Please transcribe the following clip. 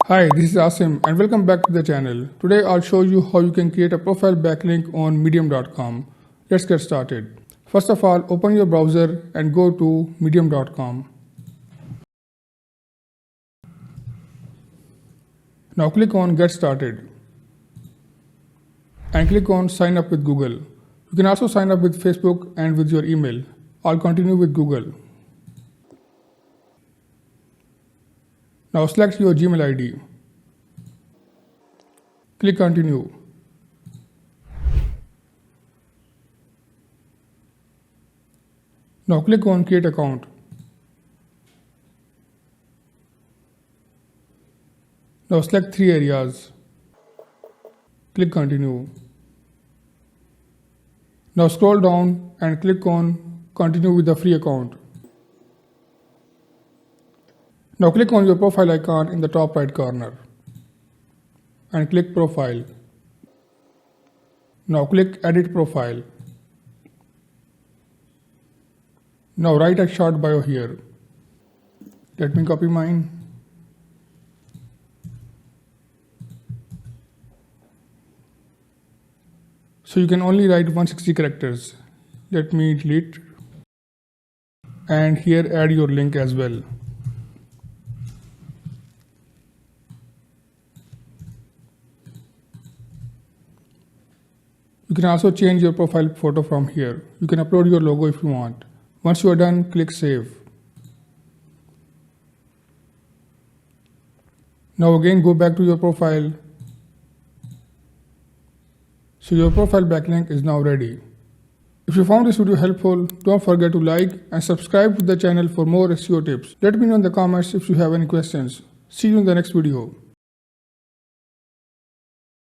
Hi, this is Asim and welcome back to the channel. Today I'll show you how you can create a profile backlink on medium.com. Let's get started. First of all, open your browser and go to medium.com. Now click on Get Started and click on Sign up with Google. You can also sign up with Facebook and with your email. I'll continue with Google. Now select your Gmail ID. Click Continue. Now click on Create Account. Now select three areas. Click Continue. Now scroll down and click on Continue with the free account. Now click on your profile icon in the top right corner and click Profile. Now click Edit Profile. Now write a short bio here. Let me copy mine. So you can only write 160 characters. Let me delete. And here add your link as well. You can also change your profile photo from here. You can upload your logo if you want. Once you are done, click Save. Now again go back to your profile. So your profile backlink is now ready. If you found this video helpful, don't forget to like and subscribe to the channel for more SEO tips. Let me know in the comments if you have any questions. See you in the next video.